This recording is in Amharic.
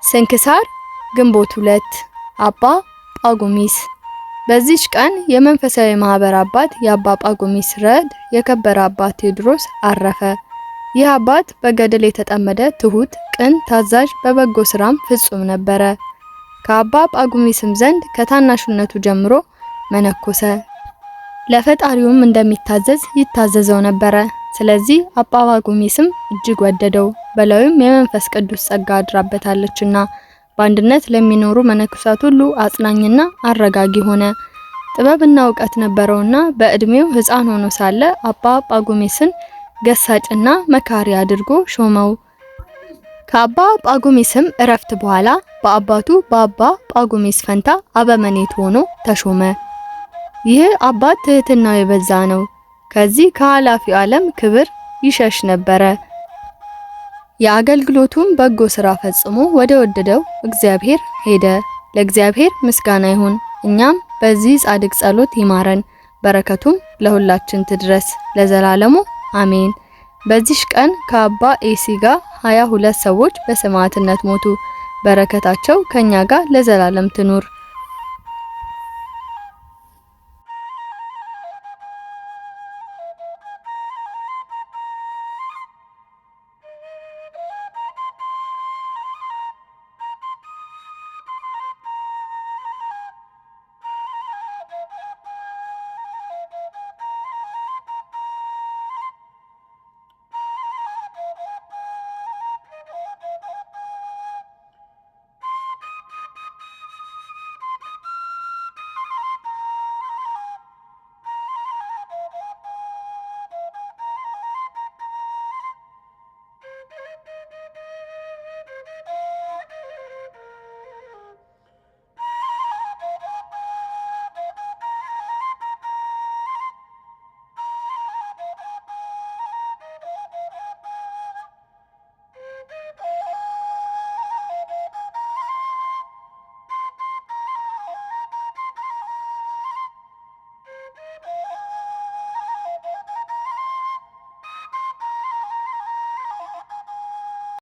ስንክሳር ግንቦት 2 አባ ጳጉሚስ። በዚች ቀን የመንፈሳዊ ማህበር አባት የአባ ጳጉሚስ ረድ የከበረ አባት ቴዎድሮስ አረፈ። ይህ አባት በገድል የተጠመደ ትሁት፣ ቅን፣ ታዛዥ፣ በበጎ ስራም ፍጹም ነበረ። ከአባ ጳጉሚስም ዘንድ ከታናሽነቱ ጀምሮ መነኮሰ። ለፈጣሪውም እንደሚታዘዝ ይታዘዘው ነበረ። ስለዚህ አባ ጳጉሚስም እጅግ ወደደው። በላዩም የመንፈስ ቅዱስ ጸጋ አድራበታለችና በአንድነት ለሚኖሩ መነኮሳት ሁሉ አጽናኝና አረጋጊ ሆነ። ጥበብና ዕውቀት ነበረውና በእድሜው ሕፃን ሆኖ ሳለ አባ ጳጉሚስን ገሳጭና መካሪ አድርጎ ሾመው። ከአባ ጳጉሚስም እረፍት በኋላ በአባቱ በአባ ጳጉሚስ ፈንታ አበመኔት ሆኖ ተሾመ። ይህ አባት ትህትናው የበዛ ነው። ከዚህ ከኃላፊው ዓለም ክብር ይሸሽ ነበረ። የአገልግሎቱን በጎ ስራ ፈጽሞ ወደ ወደደው እግዚአብሔር ሄደ። ለእግዚአብሔር ምስጋና ይሁን። እኛም በዚህ ጻድቅ ጸሎት ይማረን፣ በረከቱም ለሁላችን ትድረስ ለዘላለሙ አሜን። በዚህ ቀን ከአባ ኤሲ ጋር 22 ሰዎች በሰማዕትነት ሞቱ። በረከታቸው ከኛ ጋር ለዘላለም ትኑር።